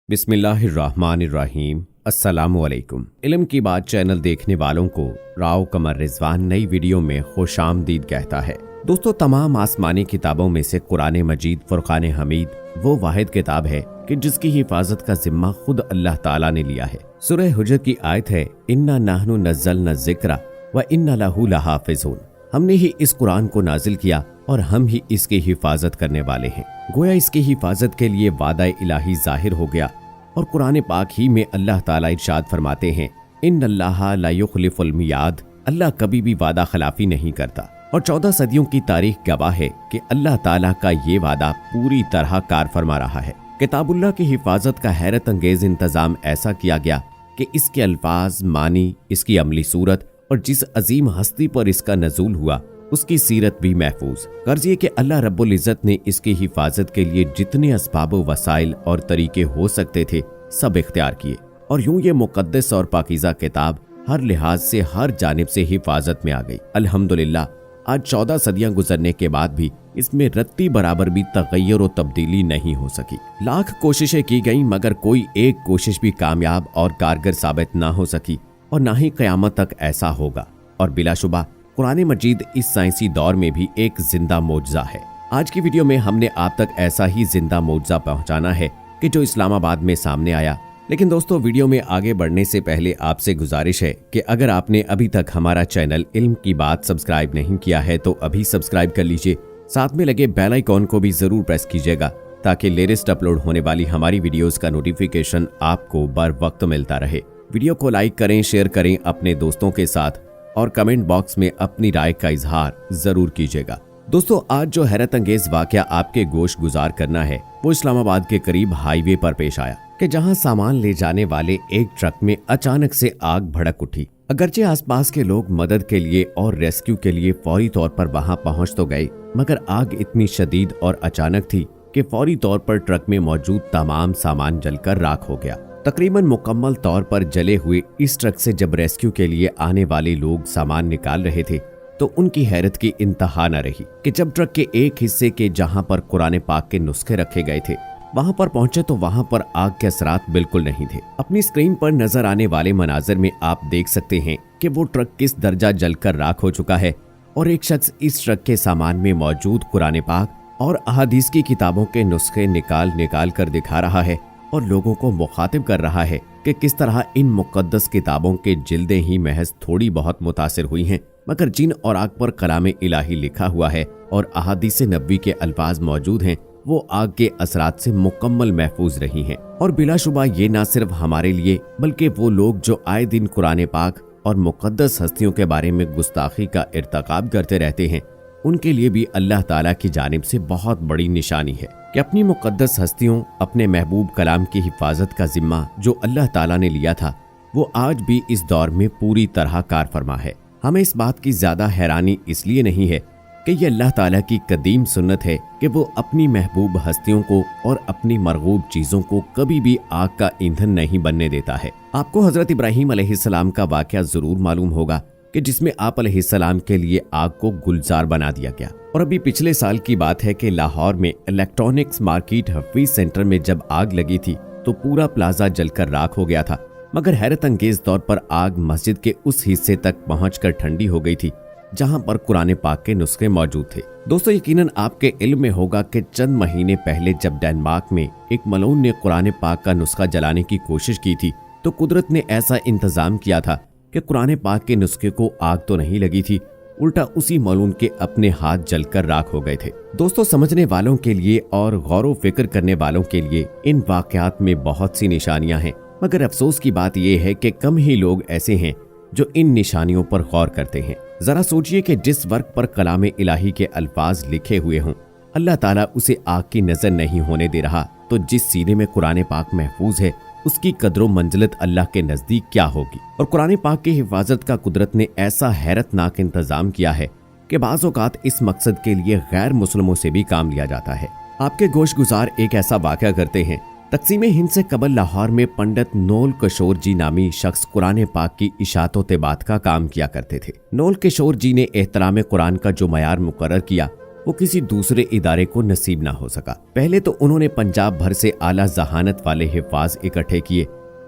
बिस्मिल्लाहिर्रहमानिर्रहीम। अस्सलामुअलैकुम। इल्म की बात चैनल देखने वालों को राव कमर रिजवान नई वीडियो में खुशामदीद कहता है। दोस्तों, तमाम आसमानी किताबों में से कुरान मजीद फुरकान हमीद वो वाहिद किताब है कि जिसकी हिफाजत का जिम्मा खुद अल्लाह ताला ने लिया है। सूरह हुजर की आयत है, इन्ना नहनु नज़्ज़लना ज़िक्रा व इन्ना लहू लहाफ़िज़ून। हमने ही इस कुरान को नाजिल किया और हम ही इसकी हिफाजत करने वाले हैं। गोया इसकी हिफाजत के लिए वादा इलाही जाहिर हो गया और कुरान पाक ही में अल्लाह ताला इरशाद फरमाते हैं, इन्नल्लाहा ला युखलिफुल मियाद। अल्लाह कभी भी वादा खिलाफी नहीं करता और 14 सदियों की तारीख गवाह है कि अल्लाह ताला का ये वादा पूरी तरह कार फरमा रहा है। किताबुल्लाह की हिफाजत का हैरत अंगेज इंतजाम ऐसा किया गया कि इसके अल्फाज, मानी, इसकी अमली सूरत और जिस अजीम हस्ती पर इसका नज़ूल हुआ उसकी सीरत भी महफूज। गर्ज ये कि अल्लाह रब्बुल इज़्ज़त ने इसकी हिफाजत के लिए जितने असबाब वसाइल और तरीके हो सकते थे सब इख्तियार किए और यूं ये मुकद्दस और पाकीज़ा किताब हर लिहाज से हर जानिब से हिफाजत में आ गई। अल्हम्दुलिल्लाह, आज 14 सदियां गुजरने के बाद भी इसमें रत्ती बराबर भी तगय्युर और तब्दीली नहीं हो सकी। लाख कोशिशें की गई मगर कोई एक कोशिश भी कामयाब और कारगर साबित ना हो सकी और ना ही क़यामत तक ऐसा होगा। और बिलाशुबा कुरान मजीद इस साइंसी दौर में भी एक जिंदा मौजज़ा है। आज की वीडियो में हमने आप तक ऐसा ही जिंदा मौजज़ा पहुंचाना है कि जो इस्लामाबाद में सामने आया। लेकिन दोस्तों, वीडियो में आगे बढ़ने से पहले आपसे गुजारिश है कि अगर आपने अभी तक हमारा चैनल इल्म की बात सब्सक्राइब नहीं किया है तो अभी सब्सक्राइब कर लीजिए। साथ में लगे बेल आइकॉन को भी जरूर प्रेस कीजिएगा ताकि लेटेस्ट अपलोड होने वाली हमारी वीडियोस का नोटिफिकेशन आपको बर वक्त मिलता रहे। वीडियो को लाइक करें, शेयर करें अपने दोस्तों के साथ और कमेंट बॉक्स में अपनी राय का इजहार जरूर कीजिएगा। दोस्तों, आज जो हैरत अंगेज वाकया आपके गोश गुजार करना है वो इस्लामाबाद के करीब हाईवे पर पेश आया कि जहां सामान ले जाने वाले एक ट्रक में अचानक से आग भड़क उठी। अगरचे आसपास के लोग मदद के लिए और रेस्क्यू के लिए फौरी तौर पर वहां पहुंच तो गए मगर आग इतनी शदीद और अचानक थी कि फौरी तौर पर ट्रक में मौजूद तमाम सामान जलकर राख हो गया। तकरीबन मुकम्मल तौर पर जले हुए इस ट्रक से जब रेस्क्यू के लिए आने वाले लोग सामान निकाल रहे थे तो उनकी हैरत की इंतहा न रही कि जब ट्रक के एक हिस्से के जहां पर कुरान पाक के नुस्खे रखे गए थे वहां पर पहुंचे तो वहां पर आग के असरात बिल्कुल नहीं थे। अपनी स्क्रीन पर नजर आने वाले मनाजर में आप देख सकते हैं कि वो ट्रक किस दर्जा जलकर राख हो चुका है और एक शख्स इस ट्रक के सामान में मौजूद कुरान पाक और अहादीस की किताबों के नुस्खे निकाल कर दिखा रहा है और लोगों को मुखातिब कर रहा है कि किस तरह इन मुकद्दस किताबों के जिल्दें ही महज थोड़ी बहुत मुतासिर हुई हैं मगर जिन और आग पर कलाम इलाही लिखा हुआ है और अहादीस नबवी के अल्फाज मौजूद हैं वो आग के असरात से मुकम्मल महफूज रही हैं। और बिलाशुबा ये ना सिर्फ हमारे लिए बल्कि वो लोग जो आए दिन कुरान पाक और मुकद्दस हस्तियों के बारे में गुस्ताखी का इर्तकाब करते रहते हैं उनके लिए भी अल्लाह ताला की जानिब से बहुत बड़ी निशानी है कि अपनी मुकद्दस हस्तियों, अपने महबूब कलाम की हिफाजत का जिम्मा जो अल्लाह ताला ने लिया था वो आज भी इस दौर में पूरी तरह कार फरमा है। हमें इस बात की ज्यादा हैरानी इसलिए नहीं है कि ये अल्लाह ताला की कदीम सुन्नत है कि वो अपनी महबूब हस्तियों को और अपनी मरगूब चीजों को कभी भी आग का ईंधन नहीं बनने देता है। आपको हजरत इब्राहीम अलैहिस्सलाम का वाकया जरूर मालूम होगा कि जिसमें आप अलैहिस्सलाम के लिए आग को गुलजार बना दिया गया। और अभी पिछले साल की बात है कि लाहौर में इलेक्ट्रॉनिक्स मार्केट हफीज सेंटर में जब आग लगी थी तो पूरा प्लाजा जलकर राख हो गया था मगर हैरत अंगेज तौर पर आग मस्जिद के उस हिस्से तक पहुंचकर ठंडी हो गई थी जहां पर कुरान पाक के नुस्खे मौजूद थे। दोस्तों, यकीनन आपके इल्म में होगा कि चंद महीने पहले जब डेनमार्क में एक मलून ने कुरान पाक का नुस्खा जलाने की कोशिश की थी तो कुदरत ने ऐसा इंतजाम किया था कि कुरान पाक के नुस्खे को आग तो नहीं लगी थी, उल्टा उसी मलून के अपने हाथ जलकर राख हो गए थे। दोस्तों, समझने वालों के लिए और गौर फिक्र करने वालों के लिए इन वाकयात में बहुत सी निशानियां हैं मगर अफसोस की बात यह है कि कम ही लोग ऐसे हैं जो इन निशानियों पर गौर करते हैं। जरा सोचिए कि जिस वर्क पर कलाम इलाही के अल्फाज लिखे हुए हों अल्लाह ताला उसे आग की नजर नहीं होने दे रहा तो जिस सीने में कुरान पाक महफूज है उसकी कदरों मंजिलत अल्लाह के नजदीक क्या होगी। और कुरान पाक की हिफाजत का कुदरत ने ऐसा हैरतनाक इंतजाम किया है कि बाज़ औक़ात इस मकसद के लिए गैर मुस्लिमों से भी काम लिया जाता है। आपके गोश गुजार एक ऐसा वाक़या करते हैं। तकसीम हिंद से कबल लाहौर में पंडित नोल किशोर जी नामी शख्स कुरान पाक की इशात व तिबात का काम किया करते थे। नोल किशोर जी ने एहतराम कुरान का जो मयार मुकर्रर किया वो किसी दूसरे इदारे को नसीब ना हो सका। पहले तो उन्होंने पंजाब भर से आला जहानत वाले हिफाज इकट्ठे किए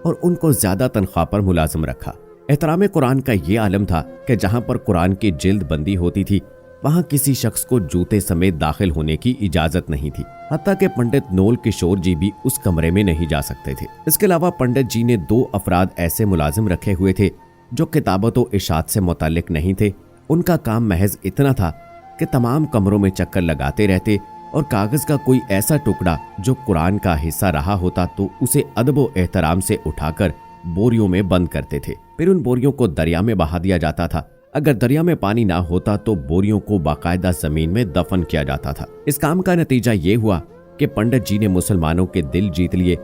और उनको ज्यादा तनख्वाह पर मुलाजिम रखा। एहतराम कुरान का ये आलम था कि जहां पर कुरान की जिल्द बंदी होती थी वहां किसी शख्स को जूते समेत दाखिल होने की इजाजत नहीं थी। हत्ता कि पंडित नोल किशोर जी भी उस कमरे में नहीं जा सकते थे। इसके अलावा पंडित जी ने 2 अफराद ऐसे मुलाजिम रखे हुए थे जो किताबत व इशात से मुताल्लिक नहीं थे। उनका काम महज इतना था कि तमाम कमरों में चक्कर लगाते रहते और कागज का कोई ऐसा टुकड़ा जो कुरान का हिस्सा रहा होता तो उसे अदब व एहतराम से उठाकर बोरियों में बंद करते थे। फिर उन बोरियों को दरिया में बहा दिया जाता था। अगर दरिया में पानी ना होता तो बोरियों को बाकायदा जमीन में दफन किया जाता था। इस काम का नतीजा ये हुआ कि पंडित जी ने मुसलमानों के दिल जीत लिए।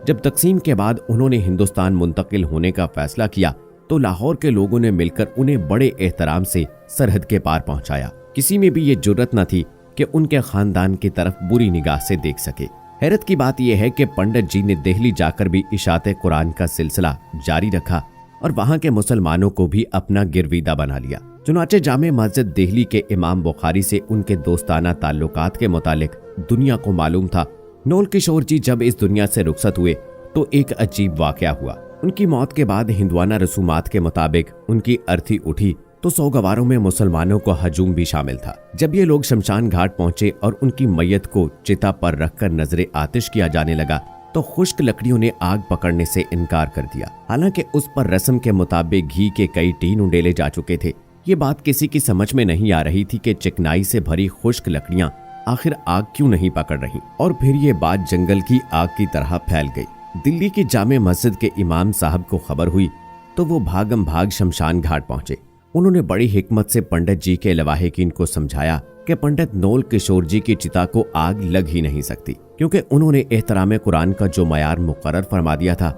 जब तकसीम के बाद उन्होंने हिंदुस्तान मुंतकिल होने का फैसला किया तो लाहौर के लोगों ने मिलकर उन्हें बड़े एहतराम से सरहद के पार पहुंचाया। किसी में भी ये जुर्रत न थी कि उनके खानदान की तरफ बुरी निगाह से देख सके। हैरत की बात यह है कि पंडित जी ने दिल्ली जाकर भी इशाते कुरान का सिलसिला जारी रखा और वहां के मुसलमानों को भी अपना गिरवीदा बना लिया। चुनाचे जामे मस्जिद दिल्ली के इमाम बुखारी से उनके दोस्ताना ताल्लुकात के मुतालिक दुनिया को मालूम था। नोल किशोर जी जब इस दुनिया से रुखसत हुए तो एक अजीब वाकया हुआ। उनकी मौत के बाद हिंदुआना रसूमात के मुताबिक उनकी अर्थी उठी तो सौगवारों में मुसलमानों का हजूम भी शामिल था। जब ये लोग शमशान घाट पहुंचे और उनकी मैयत को चिता पर रखकर नजरे आतिश किया जाने लगा तो खुश्क लकड़ियों ने आग पकड़ने से इनकार कर दिया। हालांकि उस पर रस्म के मुताबिक घी के कई टीन उंडेले जा चुके थे। ये बात किसी की समझ में नहीं आ रही थी कि चिकनाई से भरी खुश्क लकड़ियां आखिर आग क्यों नहीं पकड़ रही। और फिर ये बात जंगल की आग की तरह फैल गई। दिल्ली की जामे मस्जिद के इमाम साहब को खबर हुई तो वो भागम भाग शमशान घाट पहुंचे। उन्होंने बड़ी हिकमत से पंडित जी के लवाहिकीन को समझाया कि पंडित नोल किशोर जी की चिता को आग लग ही नहीं सकती, क्योंकि उन्होंने एहतराम कुरान का जो मयार मुकर्रर फरमा दिया था।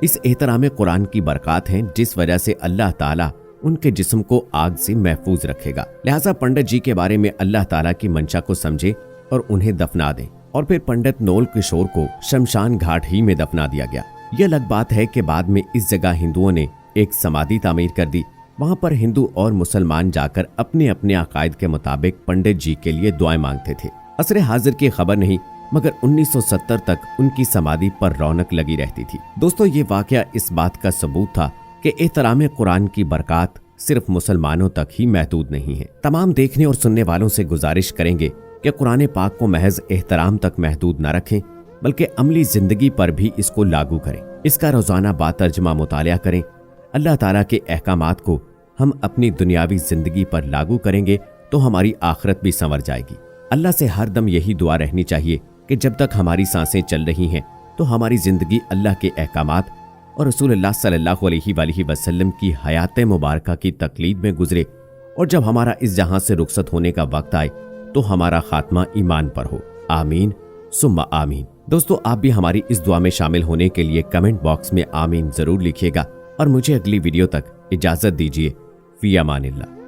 इस एहतराम कुरान की बरकत हैं जिस वजह से अल्लाह ताला उनके जिस्म को आग से महफूज रखेगा। लिहाजा पंडित जी के बारे में अल्लाह ताला की मंशा को समझे और उन्हें दफना दें। और फिर पंडित नोल किशोर को शमशान घाट ही में दफना दिया गया। यह अलग बात है कि बाद में इस जगह हिंदुओं ने एक समाधि तामीर कर दी। वहां पर हिंदू और मुसलमान जाकर अपने अपने अकायद के मुताबिक पंडित जी के लिए दुआएं मांगते थे। असरे हाजिर की खबर नहीं, मगर 1970 तक उनकी समाधि पर रौनक लगी रहती थी। दोस्तों, ये वाकया इस बात का सबूत था कि एहतराम कुरान की बरकत सिर्फ मुसलमानों तक ही महदूद नहीं है। तमाम देखने और सुनने वालों से गुजारिश करेंगे कि कुरान पाक को महज एहतराम तक महदूद न रखें, बल्कि अमली जिंदगी पर भी इसको लागू करें। इसका रोजाना बातर्जमा मुतालिया करें। अल्लाह ताला के अहकामात को हम अपनी दुनियावी जिंदगी पर लागू करेंगे तो हमारी आखिरत भी संवर जाएगी। अल्लाह से हर दम यही दुआ रहनी चाहिए कि जब तक हमारी सांसें चल रही हैं तो हमारी जिंदगी अल्लाह के अहकामात और रसूलुल्लाह सल्लल्लाहु अलैहि वसल्लम की हयात मुबारका की तकलीद में गुजरे, और जब हमारा इस जहां से रुखसत होने का वक्त आए तो हमारा खात्मा ईमान पर हो। आमीन सुम्मा आमीन। दोस्तों, आप भी हमारी इस दुआ में शामिल होने के लिए कमेंट बॉक्स में आमीन जरूर लिखिएगा और मुझे अगली वीडियो तक इजाजत दीजिए। फी अमानिल्लाह।